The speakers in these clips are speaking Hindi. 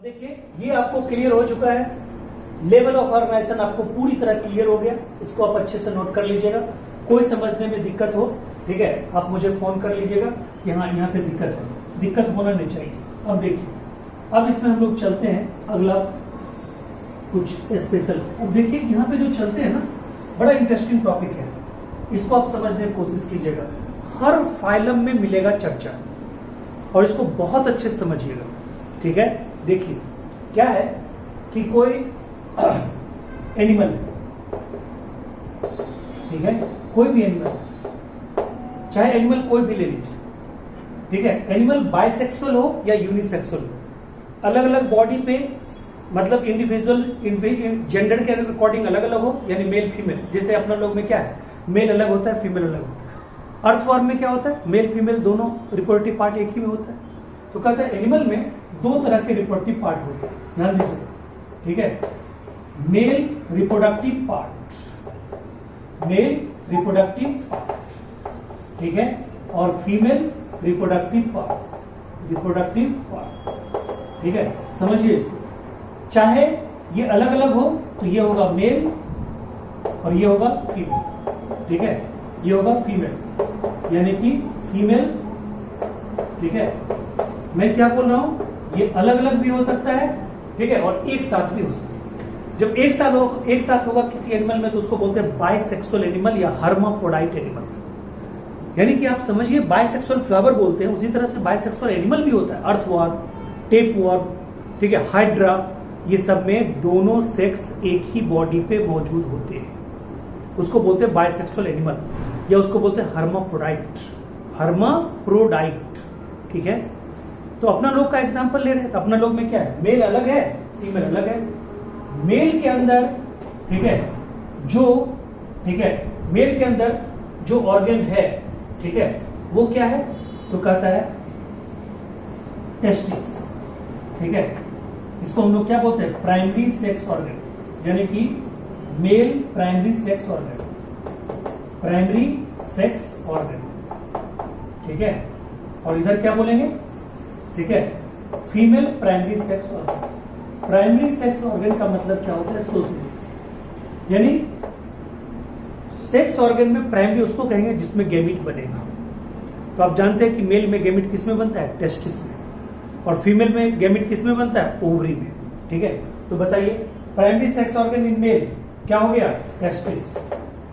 देखिए ये आपको क्लियर हो चुका है। लेवल ऑफ ऑर्गेनाइजेशन आपको पूरी तरह क्लियर हो गया। इसको आप अच्छे से नोट कर लीजिएगा। कोई समझने में दिक्कत हो, ठीक है, आप मुझे फोन कर लीजिएगा कि हाँ यहाँ पे दिक्कत है। दिक्कत होना नहीं चाहिए। अब देखिए, अब इसमें हम लोग चलते हैं अगला कुछ स्पेशल। अब देखिए यहाँ पे जो चलते हैं ना, बड़ा इंटरेस्टिंग टॉपिक है। इसको आप समझने की कोशिश कीजिएगा। हर फाइलम में मिलेगा चर्चा और इसको बहुत अच्छे से समझिएगा, ठीक है। देखिए क्या है कि कोई एनिमल, ठीक है, कोई भी एनिमल, चाहे एनिमल कोई भी ले लीजिए, ठीक है। एनिमल बाइसेक्सुअल हो या यूनिसेक्सुअल हो, अलग अलग बॉडी पे, मतलब इंडिविजुअल जेंडर के अकॉर्डिंग अलग अलग हो, यानी मेल फीमेल। जैसे अपना लोग में क्या है, मेल अलग होता है, फीमेल अलग होता है। अर्थवर्म में क्या होता है, मेल फीमेल दोनों रिप्रोडक्टिव पार्ट एक ही में होता है। तो कहते हैं एनिमल में दो तरह के रिप्रोडक्टिव पार्ट होते हैं, ध्यान दीजिए, ठीक है। Male reproductive part, male reproductive part, ठीक है, और female reproductive part, reproductive part, ठीक है। समझिए इसको, चाहे ये अलग अलग हो तो ये होगा मेल और ये होगा फीमेल, ठीक है। ये होगा फीमेल, यानी कि फीमेल, ठीक है। मैं क्या बोल रहा हूं, ये अलग अलग भी हो सकता है, ठीक है, और एक साथ भी हो सकता है। जब एक साथ होगा किसी एनिमल में तो उसको बोलते हैं बाइसेक्सुअल एनिमल या हर्माफ्रोडाइट एनिमल। यानी कि आप समझिए, बाइसेक्सुअल फ्लावर बोलते हैं, उसी तरह से बाइसेक्सुअल एनिमल भी होता है। अर्थवर्म, टेपवर्म, ठीक है, हाइड्रा, ये सब में दोनों सेक्स एक ही बॉडी पे मौजूद होते हैं। उसको बोलते हैं बाइसेक्सुअल एनिमल या उसको बोलते हैं हर्माफ्रोडाइट, हर्माफ्रोडाइट, ठीक है। तो अपना लोग का एग्जांपल ले रहे हैं, तो अपना लोग में क्या है, मेल अलग है, फीमेल अलग है। मेल के अंदर, ठीक है, जो, ठीक है, मेल के अंदर जो ऑर्गन है, ठीक है, वो क्या है, तो कहता है टेस्टिस, ठीक है। इसको हम लोग क्या बोलते हैं, प्राइमरी सेक्स ऑर्गन, यानी कि male primary sex organ, primary sex organ, ठीक है। और इधर क्या बोलेंगे, ठीक है, female primary sex organ. Primary sex organ का मतलब क्या होता है, सोचने, यानी सेक्स ऑर्गन में प्राइमरी उसको कहेंगे जिसमें गैमीट बनेगा। तो आप जानते हैं कि मेल में गैमीट किस में बनता है, टेस्टिस में, और फीमेल में गैमीट किस में बनता है, ओवरी में, ठीक है। तो बताइए, primary sex organ in male क्या हो गया, टेस्टिस,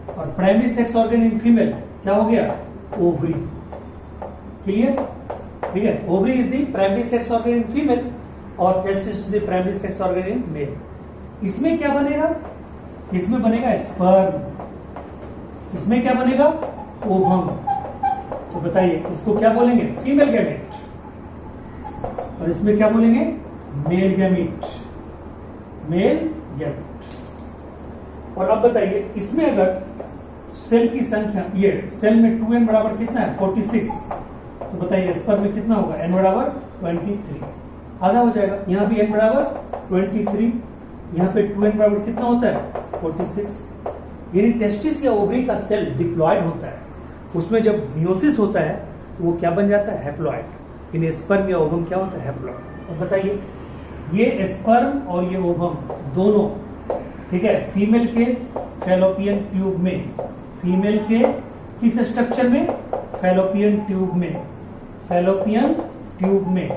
और primary sex organ in female क्या हो गया, ओवरी। क्लियर, ठीक है। Ovary is the primary sex organ in female और testis is the primary sex organ in male. इसमें क्या बनेगा, इसमें बनेगा स्पर्म, इसमें क्या बनेगा, ओवम। तो बताइए इसको क्या बोलेंगे, फीमेल गैमेट, और इसमें क्या बोलेंगे, मेल गैमेट, मेल गैमेट। और अब बताइए, इसमें अगर सेल की संख्या, ये सेल में 2n बराबर कितना है, 46, तो बताइए स्पर्म में कितना होगा, n बराबर 23, आधा हो जाएगा। यहाँ भी n बराबर 23, यहाँ पे 2n बराबर कितना होता है, 46। यानी टेस्टिस या ओवरी का सेल डिप्लॉयड होता है, उसमें जब मियोसिस होता है तो वो क्या बन जाता है, हैप्लॉयड। इन स्पर्म या ओवम क्या होता है, हैप्लॉयड। अब बताइए, ये स्पर्म और ये ओवम दोनों, ठीक है, फीमेल के फैलोपियन ट्यूब में, फीमेल के किस स्ट्रक्चर में, फैलोपियन ट्यूब में, फैलोपियन ट्यूब में,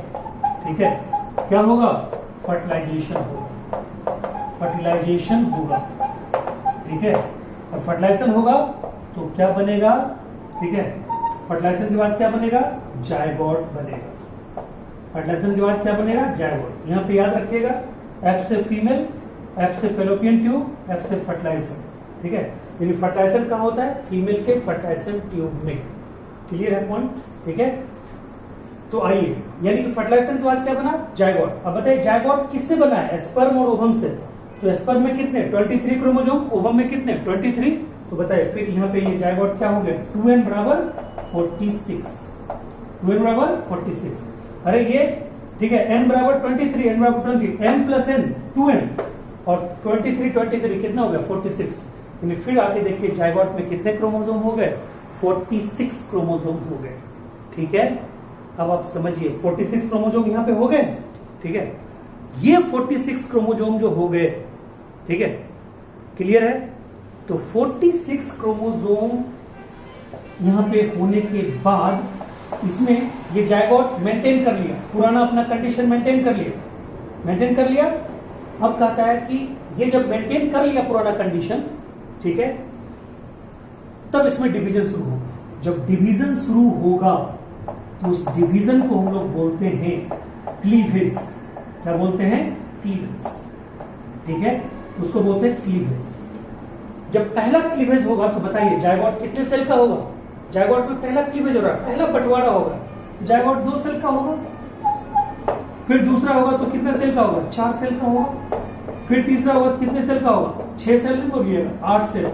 ठीक है, क्या होगा, फर्टिलाइजेशन होगा, फर्टिलाइजेशन होगा, ठीक है। और फर्टिलाइजेशन होगा तो क्या बनेगा, ठीक है, फर्टिलाइजेशन के बाद क्या बनेगा, जायगोट बनेगा। फर्टिलाइजेशन के बाद क्या बनेगा, जायगोट। यहाँ पे याद रखिएगा, एफ से फीमेल, एफ से फैलोपियन ट्यूब, एफ से फर्टिलाइजेशन, ठीक है। यानी फर्टिलाइजेशन कहाँ होता है, फीमेल के फर्टिलाइजेशन ट्यूब में। क्लियर है पॉइंट, ठीक है। तो आइए, यानी कि फर्टिलाइजेशन के बाद क्या बना, जायगोट। अब बताइए जायगोट किससे बना है, स्पर्म और ओवम से। तो स्पर्म में कितने, 23 क्रोमोसोम, ओवम में कितने, 23। तो बताइए फिर यहाँ पे ये जायगोट क्या हो गया, 2n बराबर 46, 2n बराबर 46। अरे ये, ठीक है, n बराबर 23, n बराबर 20, n प्लस n 2n, और 23 कितना हो गया, 46। यानी फिर आके देखिए जायगोट में कितने क्रोमोसोम हो गए, 46 क्रोमोसोम हो गए, ठीक है। अब आप समझिए 46 क्रोमोसोम यहाँ पे हो गए, ठीक है। ये 46 क्रोमोजोम जो हो गए, ठीक है, क्लियर है। तो 46 क्रोमोजोम यहां पे होने के बाद इसमें ये जायगोट मेंटेन कर लिया, पुराना अपना कंडीशन मेंटेन कर लिया। अब कहता है कि ये जब मेंटेन कर लिया पुराना कंडीशन, ठीक है, तब इसमें डिवीजन शुरू होगा। जब डिवीजन शुरू होगा तो उस डिवीजन को हम लोग बोलते हैं क्लीवेज। क्या बोलते हैं? क्लीवेज, ठीक है, उसको बोलते हैं क्लीवेज। जब पहला क्लीवेज होगा तो बताइए जायगोट कितने सेल का होगा? जायगोट में पहला क्लीवेज हो रहा है, पहला बंटवारा होगा, जायगोट 2 सेल का होगा। फिर दूसरा होगा तो कितने सेल का होगा? 4 सेल का होगा। फिर तीसरा होगा तो कितने सेल का होगा? 6 सेल नहीं बोलिएगा, 8 सेल,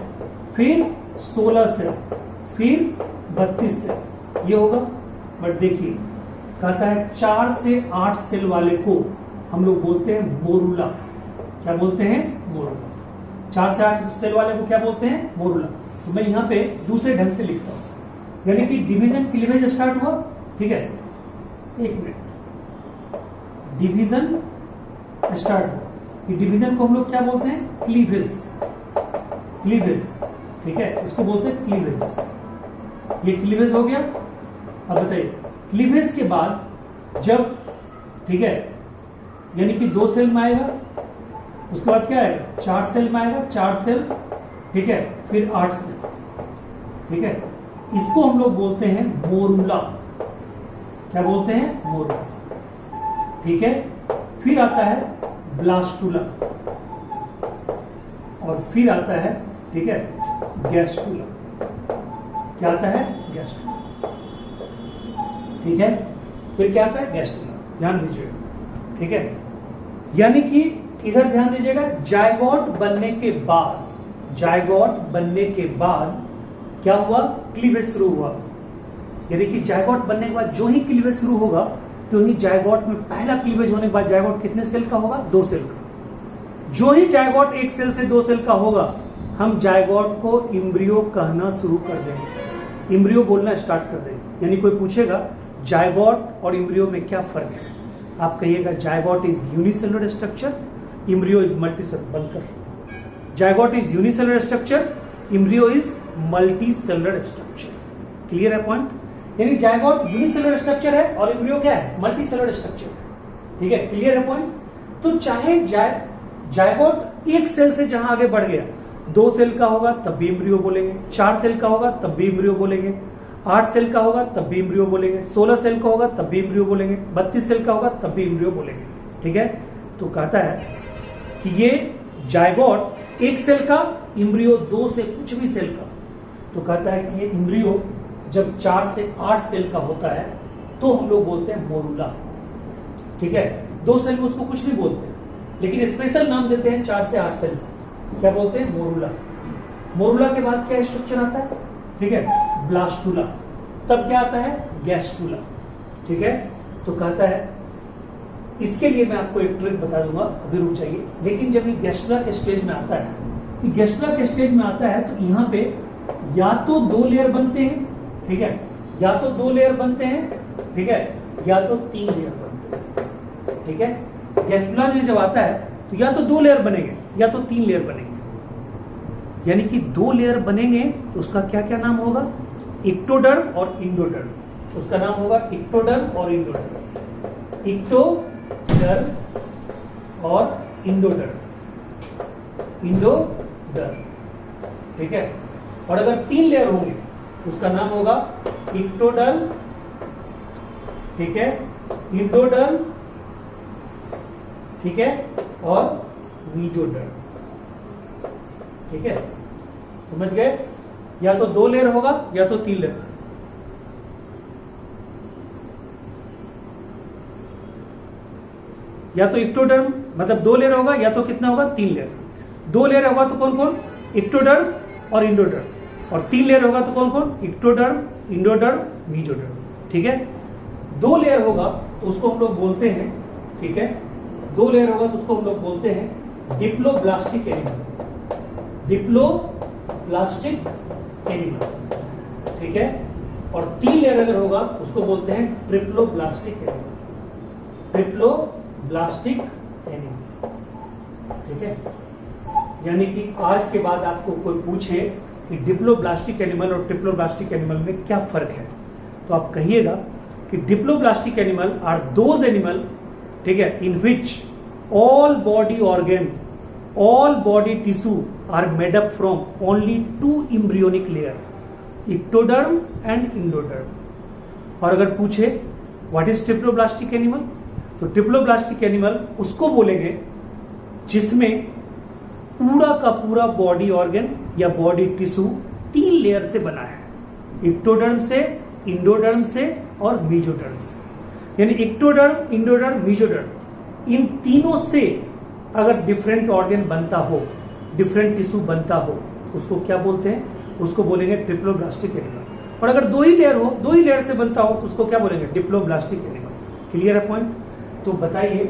फिर 16 सेल, फिर 32 सेल, ये होगा। बट देखिए कहता है 4 से 8 सेल वाले को हम लोग बोलते हैं मोरूला। क्या बोलते हैं? मोरूला। 4 से 8 सेल वाले को क्या बोलते हैं? मोरूला। तो मैं यहां पे दूसरे ढंग से लिखता हूं, यानी कि डिवीजन क्लीवेज स्टार्ट हुआ, ठीक है, 1 मिनट, डिवीजन स्टार्ट हुआ। ये डिवीजन को हम लोग क्या बोलते हैं? क्लीवेज, ठीक है, इसको बोलते हैं क्लीवेज। ये क्लीवेज हो गया। अब बताइए क्लीवेज के बाद जब, ठीक है, यानी कि 2 सेल में आएगा, उसके बाद क्या आएगा? 4 सेल में आएगा, 4 सेल, ठीक है, फिर 8 सेल, ठीक है, इसको हम लोग बोलते हैं मोरूला। क्या बोलते हैं? मोरूला, ठीक है। फिर आता है ब्लास्टुला और फिर आता है, ठीक है, गैस्टुला। क्या आता है? गैस्टुला, ठीक है। फिर क्या आता है? गैस्टुला। ध्यान दीजिएगा, ठीक है। यानी कि इधर ध्यान दीजिएगा, जायगोट बनने के बाद क्या हुआ? क्लीवेज शुरू हुआ। यानी कि जायगोट बनने के बाद जो ही क्लीवेज शुरू होगा तो ही जायगोट में पहला क्लीवेज होने के बाद जायगोट कितने सेल का होगा? 2 सेल का। जो ही जायगोट 1 सेल से 2 सेल का होगा हम जायगोट को इम्ब्रियो कहना शुरू कर देंगे, इम्ब्रियो बोलना स्टार्ट कर देंगे। यानी कोई पूछेगा जायगोट और इम्ब्रियो में क्या फर्क है, आप कहिएगा zygote is unicellular structure, embryo is multicellular. बनकर zygote is unicellular structure, embryo is multicellular structure. Clear है पॉइंट? यानी जायगोट यूनिसेलुलर स्ट्रक्चर है और इम्ब्रियो क्या है? मल्टीसेलुलर स्ट्रक्चर है, ठीक है। क्लियर है पॉइंट? तो चाहे जायगोट 1 सेल से जहां आगे बढ़ गया, 2 सेल का होगा तब भी इम्ब्रियो बोलेंगे, 4 सेल का होगा तब भी इम्ब्रियो बोलेंगे, 8 सेल का होगा तब भी इम्ब्रियो बोलेंगे, 16 सेल का होगा तब भी इम्ब्रियो बोलेंगे, 32 सेल का होगा तब भी इम्ब्रियो बोलेंगे, ठीक है। तो कहता है कि ये जायगोट 1 सेल का, इम्ब्रियो 2 से कुछ भी सेल का। तो कहता है कि ये इम्ब्रियो जब 4 से 8 सेल का होता है तो हम लोग बोलते हैं मोरूला, ठीक है। 2 सेल में उसको कुछ नहीं बोलते, लेकिन स्पेशल नाम देते हैं 4 से 8 सेल। क्या बोलते हैं? मोरूला। मोरूला के बाद क्या स्ट्रक्चर आता है? ठीक है, ब्लास्टुला। तब क्या आता है? गैस्टुला, ठीक है। तो कहता है, इसके लिए मैं आपको एक ट्रिक बता दूंगा, अभी रुक जाइए। लेकिन जब ये गैस्टुला के स्टेज में आता है, तो गैस्टुला के स्टेज में आता है तो यहाँ पे या तो 2 लेयर बनते हैं, ठीक है, या तो 2 लेयर बनते हैं, ठीक है, या तो 3 लेयर बनते हैं, ठीक है। गैस्टुला में जब आता है तो या तो 2 लेयर बनेंगे या तो 3 लेयर बनेंगे। यानी कि 2 लेयर बनेंगे तो उसका क्या क्या नाम होगा? इक्टोडर्म और इंडोडर्म। उसका नाम होगा इक्टोडर्म और इंडोडर्म, इक्टोडर्म और इंडोडर्म, ठीक है। और अगर 3 लेयर होंगे उसका नाम होगा इक्टोडर्म, ठीक है, इंडोडर्म, ठीक है, और मीजोडर्म, ठीक है। समझ गए? या तो 2 लेयर होगा या तो 3 लेयर। या तो इक्टोडर्म मतलब 2 लेयर होगा या तो कितना होगा? 3 लेयर। 2 लेयर होगा तो कौन कौन? इक्टोडर्म और इंडोडर्म। और 3 लेयर होगा तो कौन कौन? इक्टोडर्म, इंडोडर्म, मीजोडर्म, ठीक है। 2 लेयर होगा तो उसको हम लोग बोलते हैं, ठीक है, 2 लेयर होगा तो उसको हम लोग बोलते हैं डिप्लोब्लास्टिक एनिमल, डिप्लोब्लास्टिक एनिमल, ठीक है। और 3 लेयर अगर होगा उसको बोलते हैं ट्रिप्लोब्लास्टिक एनिमल, ट्रिप्लोब्लास्टिक एनिमल। ठीक है, यानी कि आज के बाद आपको कोई पूछे कि डिप्लोब्लास्टिक एनिमल और ट्रिप्लोब्लास्टिक एनिमल में क्या फर्क है, तो आप कहिएगा कि diploblastic animal are those animal, ठीक है, in which all body organ, all body tissue are made up from only 2 embryonic layer, ectoderm and endoderm. और अगर पूछे व्हाट इज ट्रिप्लोब्लास्टिक एनिमल, तो ट्रिप्लोब्लास्टिक एनिमल उसको बोलेंगे जिसमें पूरा का पूरा बॉडी ऑर्गन या बॉडी टिश्यू 3 लेयर से बना है, इक्टोडर्म से, इंडोडर्म से और मीजोडर्म से। यानी इक्टोडर्म, इंडोडर्म, मीजोडर्म, इन तीनों से अगर डिफरेंट ऑर्गन बनता हो, डिफरेंट टिश्यू बनता हो, उसको क्या बोलते हैं? उसको बोलेंगे ट्रिप्लोब्लास्टिक एनिमल। और अगर 2 ही लेयर हो, 2 ही लेयर से बनता हो, तो उसको क्या बोलेंगे? Diploblastic animal. क्लियर है पॉइंट? तो बताइए,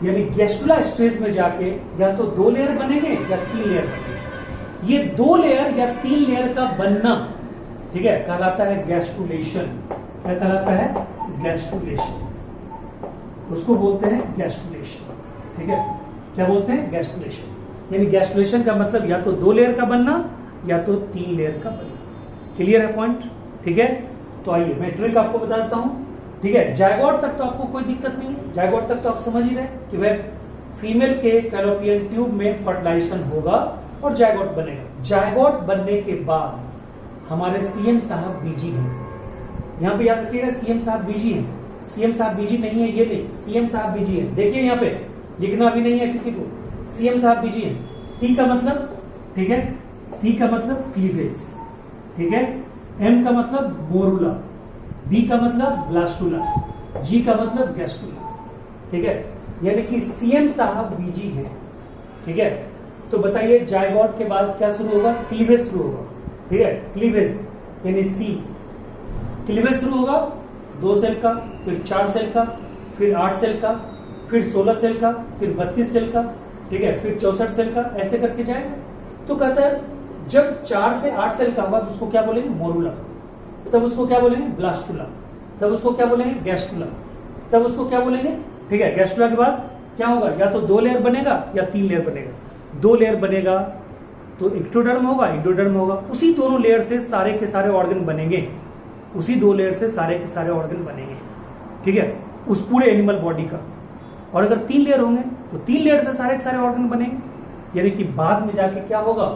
यानी गैस्ट्रुला स्टेज में जाके या तो 2 लेयर बनेंगे या 3 लेयर बनेंगे। ये 2 लेयर या 3 लेयर का बनना, ठीक है, कहलाता है गैस्ट्रुलेशन। क्या कहलाता है? गैस्ट्रुलेशन। उसको बोलते हैं गैस्ट्रुलेशन। ठीक है, क्या बोलते हैं? गैस्ट्रुलेशन। यानी गैस्ट्रुलेशन का मतलब या तो 2 लेयर का बनना या तो 3 लेयर का बनना। क्लियर है पॉइंट? ठीक है, तो आइए मैं ट्रिक आपको बता देता हूं। ठीक है, जायगोट तक तो आपको कोई दिक्कत नहीं है, जायगोट तक तो आप समझ ही रहे कि वह फीमेल के फैलोपियन ट्यूब में फर्टिलाइजेशन होगा और जायगोट बनेगा। जायगोट बनने के बाद हमारे सीएम साहब बीजी हैं। यहां पे याद रखिएगा, सीएम साहब बीजी हैं। सीएम साहब बीजी नहीं है ये नहीं, सीएम साहब बीजी है। देखिए यहाँ पे लिखना भी नहीं है किसी को, सीएम साहब बीजी है। सी का मतलब, ठीक है, सी का मतलब क्लीवेज, ठीक है, एम का मतलब मोरुला, बी का मतलब ब्लास्टुला, जी का मतलब गैस्ट्रुला। ठीक है, यानी कि सीएम साहब बीजी है। ठीक है, तो बताइए जायगोट के बाद क्या शुरू होगा? क्लीवेज शुरू होगा। ठीक है, क्लीवेज यानी सी, क्लीवेज शुरू होगा 2 सेल का, फिर 4 सेल का, फिर 8 सेल का, फिर 16 सेल का, फिर 32 सेल का, ठीक है, फिर 64 सेल का, ऐसे करके जाएगा। तो कहता है जब 4 से 8 सेल का होगा तो उसको क्या बोलेंगे? मोरुला। तब उसको क्या बोलेंगे? ब्लास्टुला। तब उसको क्या बोलेंगे? गैस्ट्रुला। तब उसको क्या बोलेंगे? ठीक है, गैस्ट्रुला के बाद क्या होगा? या तो 2 लेयर बनेगा या 3 लेयर बनेगा। 2 लेयर बनेगा तो इक्टोडर्म होगा, इंडोडर्म होगा। उसी दोनों लेयर से सारे के सारे ऑर्गन बनेंगे, उसी 2 लेयर से सारे के सारे ऑर्गन बनेंगे। ठीक है, उस पूरे एनिमल बॉडी का। और अगर 3 लेयर होंगे तो 3 लेयर से सारे के सारे ऑर्गन बनेंगे। यानी कि बाद में जाके क्या होगा?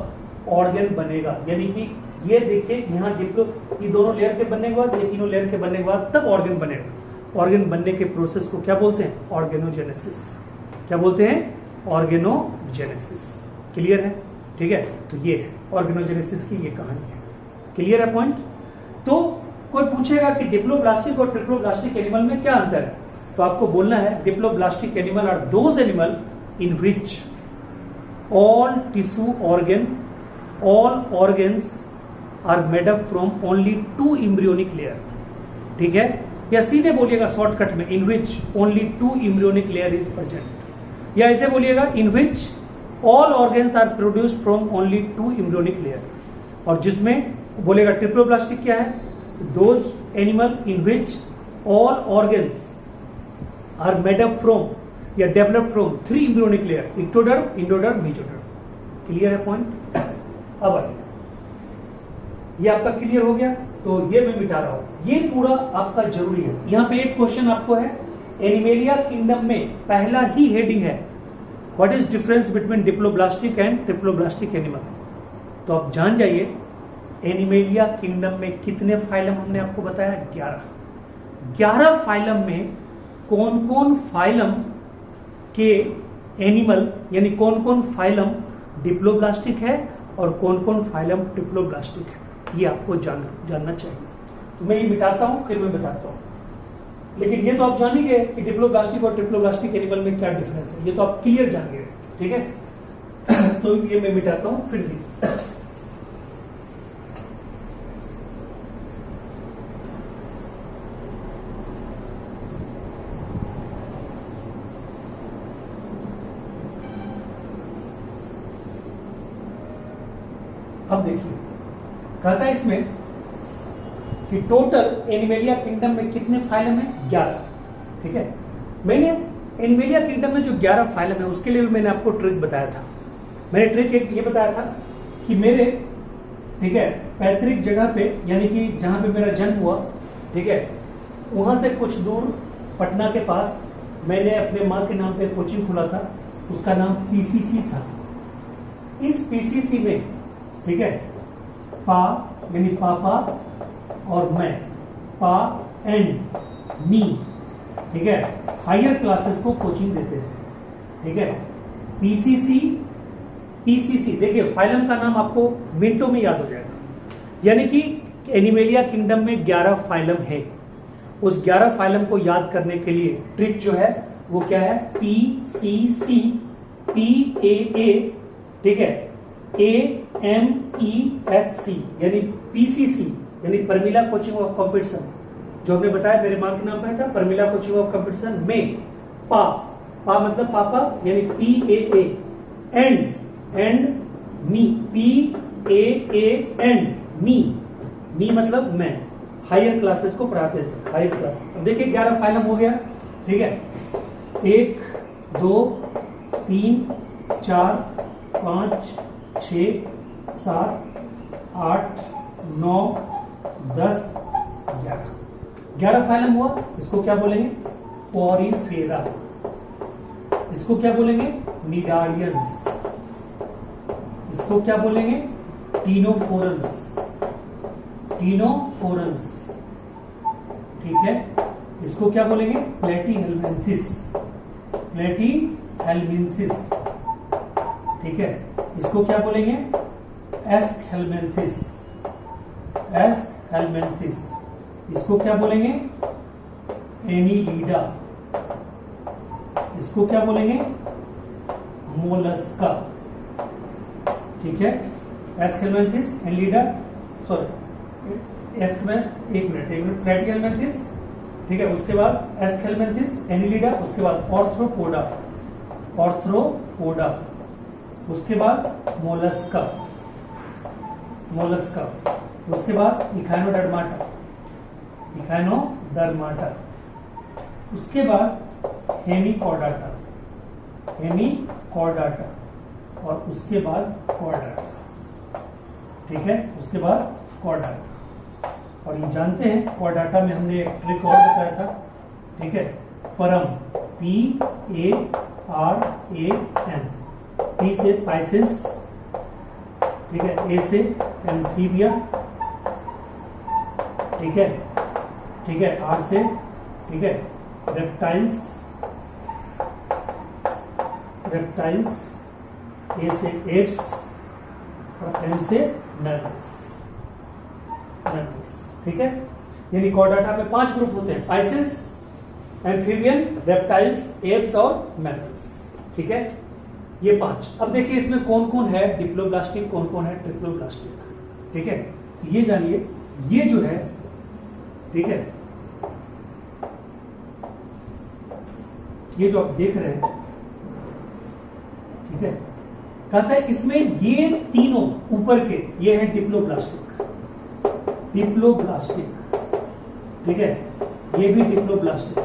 ऑर्गन बनेगा। यानी कि ये देखिए यहाँ ये दोनों लेयर के बनने के बाद, ये तीनों लेयर के बनने के बाद तब ऑर्गन बनेगा। ऑर्गन बनने के प्रोसेस को क्या बोलते हैं? ऑर्गेनोजेनेसिस। क्या बोलते हैं? ऑर्गेनोजेनेसिस। क्लियर है? ठीक है, तो ये है ऑर्गेनोजेनेसिस की ये कहानी है। क्लियर है पॉइंट? तो कोई पूछेगा कि डिप्लोब्लास्टिक और ट्रिप्लोब्लास्टिक एनिमल में क्या अंतर है, तो आपको बोलना है diploblastic animal are those animal in which all tissue organ, all organs are made up from only 2 embryonic layer. ठीक है, या सीधे बोलिएगा शॉर्टकट में, in which only 2 embryonic layer is present. या ऐसे बोलिएगा, in which all organs are produced from only 2 embryonic layer. और जिसमें बोलेगा ट्रिप्लोब्लास्टिक क्या है? Those animal in which all organs are made up from या develop from 3 embryonic layer, ectoderm, endoderm, mesoderm. Clear है पॉइंट? अब आइए, ये आपका क्लियर हो गया, तो ये मैं मिटा रहा हूं। ये पूरा आपका जरूरी है। यहां पे एक क्वेश्चन आपको है, एनिमेलिया किंगडम में पहला ही हेडिंग है, what is difference between diploblastic and triploblastic animal. तो आप जान जाइए एनिमेलिया किंगडम में कितने फाइलम हमने आपको बताया? 11 फाइलम में कौन कौन फाइलम के एनिमल, यानी कौन कौन फाइलम डिप्लोब्लास्टिक है और कौन कौन फाइलम ट्रिप्लोब्लास्टिक है, ये आपको जानना चाहिए। तो मैं ये मिटाता हूं, फिर मैं बताता हूं। लेकिन ये तो आप जान ही गए कि डिप्लोब्लास्टिक और ट्रिप्लोब्लास्टिक एनिमल में क्या डिफरेंस है, ये तो आप क्लियर जान गए। ठीक है, तो ये मैं मिटाता हूं, फिर भी अब देखिए, कहता है इसमें कि टोटल एनिमेलिया किंगडम में कितने फाइलम है? 11। ठीक है, मैंने एनिमेलिया किंगडम में जो 11 फाइलम है उसके लिए भी मैंने आपको ट्रिक बताया था। मैंने ट्रिक एक ये बताया था कि मेरे, ठीक है, पैतृक जगह पे यानी कि जहां पे मेरा जन्म हुआ, ठीक है, वहां से कुछ दूर पटना के पास मैंने अपने माँ के नाम पे कोचिंग खोला था, उसका नाम पीसीसी था। इस पीसीसी में, ठीक है, पा यानी पापा और मैं, पा एंड मी, ठीक है, हायर क्लासेस को कोचिंग देते थे, ठीक है। पीसीसी देखिए फाइलम का नाम आपको मिनटों में याद हो जाएगा, यानी कि एनिमेलिया किंगडम में 11 फाइलम है। उस 11 फाइलम को याद करने के लिए ट्रिक जो है वो क्या है, पीसीसी, PAA, ठीक है, AMEXC यानी पीसीसी यानी परमिला कोचिंग ऑफ कॉम्पिटिशन, जो हमने बताया मेरे माँ के नाम पे था, परमिला कोचिंग ऑफ कॉम्पिटिशन में पा मतलब पापा यानी PAA, and me, PAA and me मतलब मैं, हायर क्लासेस को पढ़ाते थे, हायर क्लास। अब देखिए 11 फाइलम हो गया, ठीक है, 1 2 3 4 5 6 7 8 9 10 11 फाइलम हुआ। इसको क्या बोलेंगे, पॉरीफेरा। इसको क्या बोलेंगे, निडारियंस। इसको क्या बोलेंगे, टीनोफोरंस, ठीक है। इसको क्या बोलेंगे, प्लेटीहेल्मिन्थिस, ठीक है। इसको क्या बोलेंगे, एस्कहेल्मिन्थिस। इसको क्या बोलेंगे, एनीलिडा। इसको क्या बोलेंगे, मोलस्का, ठीक है। एस्कहेल्मिन्थिस, एनीलिडा, सॉरी एक मिनट प्लेटीहेल्मिन्थिस, ठीक है। उसके बाद एस्कहेल्मिन्थिस, एनीलिडा, उसके बाद ऑर्थ्रोपोडा, उसके बाद मोलस्का, उसके बाद इखाइनोडर्माटा, उसके बाद हेमिकॉर्डाटा, और उसके बाद कॉर्डाटा, ठीक है। उसके बाद कॉर्डाटा, और ये जानते हैं कॉर्डाटा में हमने एक ट्रिक और बताया था, ठीक है, परम, PARAM, P से पाइसेस, ठीक है, A से एम्फीबिया, ठीक है, R से, ठीक है, रेप्टाइल्स, A से एप्स, और M से मैमल्स, ठीक है। यानी कॉर्डाटा में 5 ग्रुप होते हैं, पाइसेस, एम्फीबियन, रेप्टाइल्स, एप्स और मैमल्स, ठीक है, ये 5। अब देखिए इसमें कौन कौन है डिप्लोब्लास्टिक, कौन कौन है ट्रिप्लोब्लास्टिक, ठीक है। ये जानिए, ये जो है, ठीक है, ये जो आप देख रहे हैं, ठीक है, कहता है इसमें ये तीनों ऊपर के ये है डिप्लोब्लास्टिक, ठीक है, ये भी डिप्लोब्लास्टिक,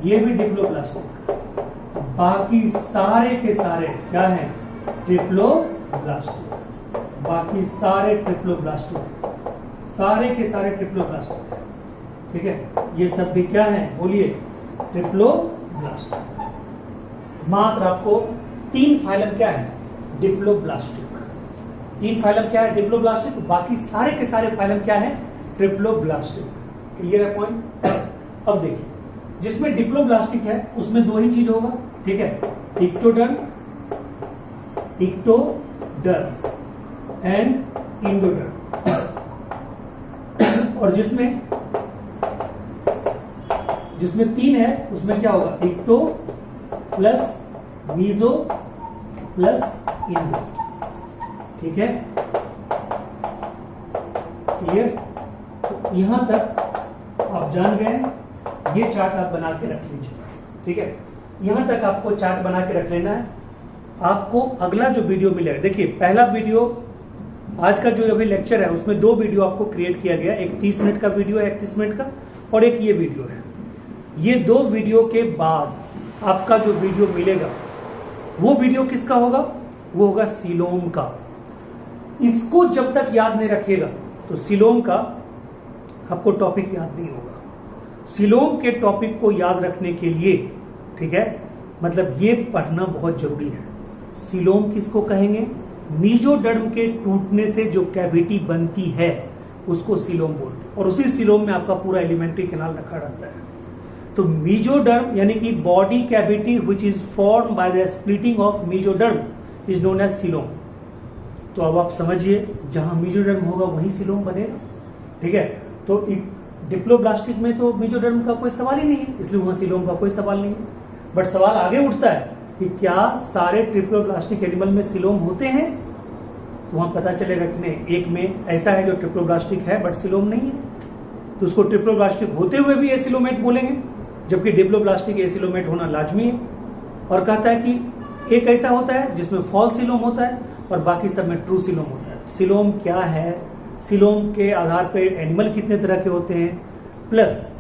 ये भी डिप्लोब्लास्टिक, बाकी सारे के सारे क्या हैं, ट्रिप्लोब्लास्टिक, बाकी सारे ट्रिप्लोब्लास्टिक, सारे के सारे ट्रिप्लोब्लास्टिक, ठीक है। ये सब भी क्या है, बोलिए, ट्रिप्लोब्लास्टिक। मात्र आपको 3 फाइलम क्या है, डिप्लोब्लास्टिक। 3 फाइलम क्या है, डिप्लोब्लास्टिक, बाकी सारे के सारे फाइलम क्या है, ट्रिप्लोब्लास्टिक। क्लियर है पॉइंट। अब देखिए जिसमें डिप्लोब्लास्टिक है उसमें 2 ही चीज होगा, ठीक है, इक्टोडर्म एंड इंडोडर्म, और जिसमें 3 है उसमें क्या होगा, ecto plus meso plus endo, ठीक है। क्लियर, तो यहां तक आप जान गए। ये चार्ट आप बना के रख लीजिए, ठीक है। यहां तक आपको चार्ट बना के रख लेना है। आपको अगला जो वीडियो मिलेगा, देखिए पहला वीडियो आज का जो अभी लेक्चर है उसमें 2 वीडियो आपको क्रिएट किया गया, एक 30 मिनट का वीडियो है 31 मिनट का, और एक ये वीडियो है। ये 2 वीडियो के बाद आपका जो वीडियो मिलेगा वो वीडियो किसका होगा? वो होगा सीलोम का। इसको जब तक याद नहीं रखिएगा तो सीलोम का आपको टॉपिक याद नहीं होगा। सीलोम के टॉपिक को याद रखने के लिए, ठीक है, मतलब ये पढ़ना बहुत जरूरी है। सीलोम किसको कहेंगे? मीजोडर्म के टूटने से जो कैविटी बनती है उसको सीलोम बोलते हैं, और उसी सीलोम में आपका पूरा एलिमेंट्री कैनाल रखा रहता है। तो मीजोडर्म यानी कि body cavity which is form by the splitting of mesoderm is known as coelom. तो अब आप समझिए, जहां मीजोडर्म होगा वहीं सीलोम बनेगा, ठीक है। तो डिप्लोब्लास्टिक में तो मीजोडर्म का कोई सवाल ही नहीं है, इसलिए वहां सीलोम का कोई सवाल नहीं है। बट सवाल आगे उठता है कि क्या सारे ट्रिप्लोब्लास्टिक एनिमल में सीलोम होते हैं? तो वहां पता चलेगा कि नहीं, एक में ऐसा है जो ट्रिप्लोब्लास्टिक है बट सीलोम नहीं है, तो उसको ट्रिप्लोब्लास्टिक होते हुए भी एसिलोमेट बोलेंगे, जबकि डिप्लोब्लास्टिक एसिलोमेट होना लाजमी है। और कहता है कि एक ऐसा होता है जिसमें फॉल्स सीलोम होता है और बाकी सब में ट्रू सीलोम होता है। सीलोम क्या है? सीलोम के आधार पर एनिमल कितने तरह के होते हैं, plus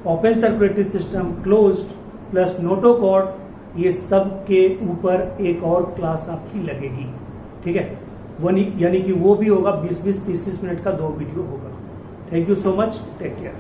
open circulatory system, closed, plus notochord, ये सब के ऊपर एक और क्लास आपकी लगेगी, ठीक है। यानी कि वो भी होगा 20-20, 30-30 मिनट का 2 वीडियो होगा। Thank you so much, take care.